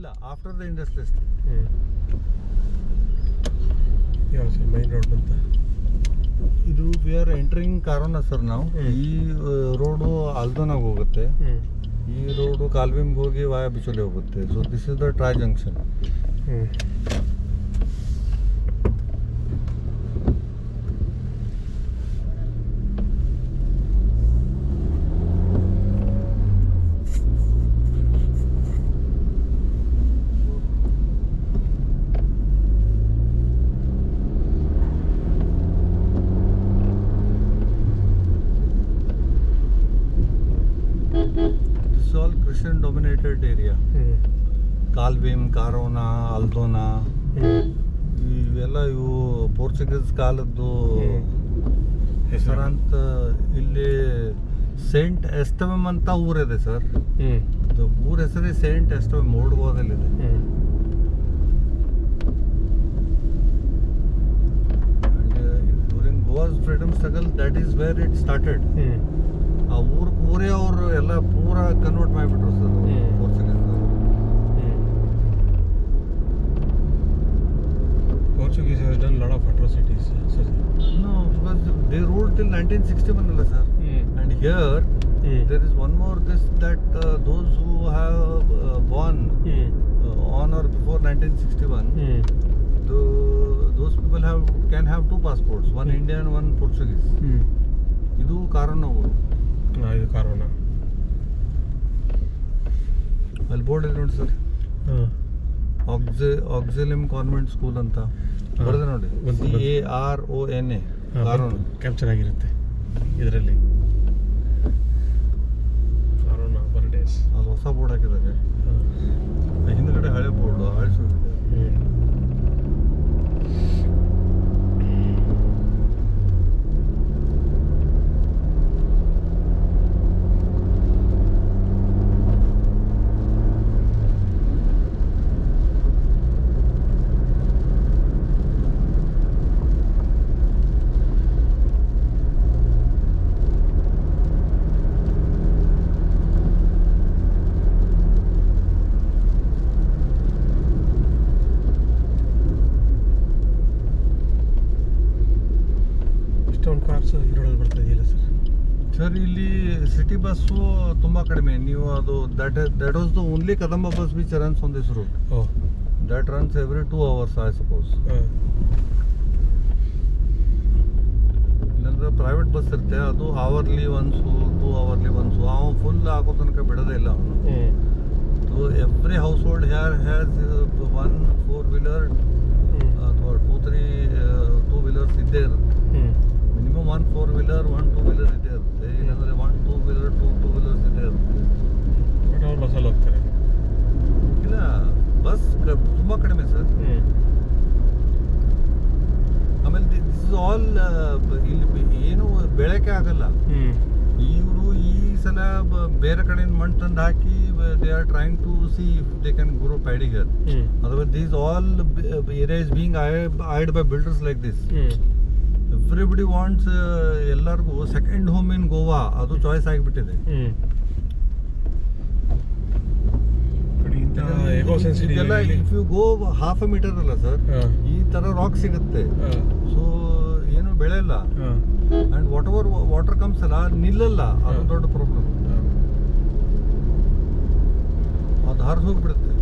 ಇಲ್ಲ, after the industrial estate. ಯಾವ sir main road ಅಂತ? ಇದು ವಿ ಆರ್ ಎಂಟ್ರಿಂಗ್ ಕಾರೋನ ಸರ್. ನಾವು ಈ ರೋಡು ಆಲ್ದೋನಾಗ ಹೋಗುತ್ತೆ, ಈ ರೋಡು ಕಾಲ್ವಿಮ್ಗೆ ಹೋಗಿ ವಾಯ ಬಿಚೋಲಿ ಹೋಗುತ್ತೆ. So this is the try junction. Christian dominated area. ಕಾಲ್ವಿಮ್, ಕಾರೋನಾ, ಆಲ್ದೋನಾ ಇವೆಲ್ಲ ಇವು ಪೋರ್ಚುಗೀಸ್ ಕಾಲದ್ದು ಹೆಸರಾಂತ. ಇಲ್ಲಿ ಸೇಂಟ್ ಎಸ್ಟವಮ್ ಅಂತ ಊರಿದೆ ಸರ್. ಊರ ಹೆಸರೇ ಸೇಂಟ್ ಎಸ್ಟವಮ್, ಓಡ್ಗೋದಲ್ಲಿದೆ. During Goa's freedom struggle, that is where it started. ಆ ಊರೇ ಅವರು ಎಲ್ಲ ಪೂರ ಕನ್ವರ್ಟ್ ಮಾಡಿಬಿಟ್ರು ಸರ್ ಪೋರ್ಚುಗೀಸ್ನವರು. Portuguese has done a lot of atrocities. No, because they ruled till 1961 ಅಲ್ಲ sir. And here there is one more that those who have born on or before 1961, those people can have two passports, one Indian, one Portuguese. ಇದು ಕಾರಣ ಊರು. ಇದು ಕಾರಣ. ಅಲ್ಲಿ board ಇದೆ ನೋಡಿ sir, ಆಕ್ಸಿಲಿಮ್ convent school ಅಂತ ಬರೆದೆ ನೋಡಿ. CARONA ಕಾರಣ. ಕ್ಯಾಪ್ಚರ್ ಆಗಿರುತ್ತೆ ಇದರಲ್ಲಿ. ಕಾರಣ ಬರ್ಡೇಸ್ ಅದು ಹೊಸ ಬೋರ್ಡ್ ಹಾಕಿದ್ದಾರೆ. ಹಿಂದ್ಗಡೆ ಹಳೆ ಬೋರ್ಡು ಅಳಿಸೋಗಿದೆ. ಸರ್ ಇಲ್ಲಿ ಸಿಟಿ ಬಸ್ಸು ತುಂಬ ಕಡಿಮೆ. ನೀವು ಅದು that was the only Kadamba bus which runs on this route. That runs every 2 hours I suppose. ಇಲ್ಲಾಂದ್ರೆ ಪ್ರೈವೇಟ್ ಬಸ್ ಇರುತ್ತೆ, ಅದು ಅವರ್ಲಿ ಒನ್ಸು 2 hourly ಒನ್ಸು. ಅವನು ಫುಲ್ ಹಾಕೋ ತನಕ ಬಿಡೋದೇ ಇಲ್ಲ ಅವನು. So every household here has 1 4-wheeler ಅಥವಾ 2-3 2-wheelers ಇದ್ದೇ ಇರುತ್ತೆ. ಮಿನಿಮಮ್ 1 4-wheeler 1 2-wheeler ಇದ್ದೇ ಇರುತ್ತೆ. ಇಲ್ಲಾಂದರೆ 1 2-wheeler 2 2-wheelers ಇದ್ದೇ ಇರುತ್ತೆ. ಬಟ್ ಅವ್ರು ಬಸ್ಸಲ್ಲಿ ಹೋಗ್ತಾರೆ. ಇಲ್ಲ, ಬಸ್ ತುಂಬ ಕಡಿಮೆ ಸರ್. ಆಮೇಲೆ ದಿಸ್ ಇಸ್ ಆಲ್ ಇಲ್ಲಿ ಏನು ಬೆಳಕೆ ಆಗಲ್ಲ. ಇವರು ಈ ಸಲ ಬೇರೆ ಕಡೆಯಿಂದ ಮಣ್ಣು ತಂದು ಹಾಕಿ they are trying to see if they can grow paddy here. Otherwise these all area is being eyed by builders like this. Everybody wants, ಎಲ್ಲರಿಗೂ ಸೆಕೆಂಡ್ ಹೋಮ್ ಇನ್ ಗೋವಾ ಅದು ಚಾಯ್ಸ್ ಆಗಿಬಿಟ್ಟಿದೆ. ಇದೆಲ್ಲ if you go half a metre ಅಲ್ಲ sir, ಈ ತರ rock ಸಿಗುತ್ತೆ. So ಏನು ಬೆಳೆಯಲ್ಲ. And water comes ಅಲ್ಲ, ನಿಲ್ಲಲ್ಲ. ಅದು ದೊಡ್ಡ ಪ್ರಾಬ್ಲಮ್. ಅದು ಹರಿದು ಹೋಗ್ಬಿಡುತ್ತೆ.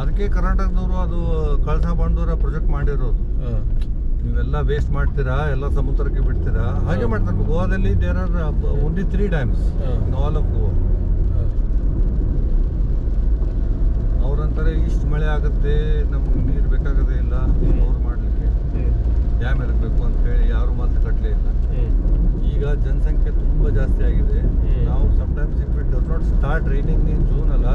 ಅದಕ್ಕೆ ಕರ್ನಾಟಕದವರು ಅದು ಕಳಸಾ ಬಂಡೂರ ಪ್ರಾಜೆಕ್ಟ್ ಮಾಡಿರೋದು. ನೀವೆಲ್ಲ ವೇಸ್ಟ್ ಮಾಡ್ತೀರಾ, ಎಲ್ಲ ಸಮುದ್ರಕ್ಕೆ ಬಿಡ್ತೀರಾ. ಹಾಗೆ ಮಾಡ್ತಾರೆ ಗೋವಾದಲ್ಲಿ. There are only 3 dams in all of Goa. ಅವ್ರಂತಾರೆ ಇಷ್ಟು ಮಳೆ ಆಗುತ್ತೆ, ನಮ್ಗೆ ನೀರು ಬೇಕಾಗೋದೇ ಇಲ್ಲ, ಅವ್ರು ಮಾಡಲಿಕ್ಕೆ ಡ್ಯಾಮ್ ಇರಬೇಕು ಅಂತ ಹೇಳಿ ಯಾರು ಮಾತು ಕಟ್ಟಲೇ ಇಲ್ಲ. ಈಗ ಜನಸಂಖ್ಯೆ ತುಂಬ ಜಾಸ್ತಿ ಆಗಿದೆ. ನಾವು sometimes if it does not start raining in June ಅಲ್ಲ,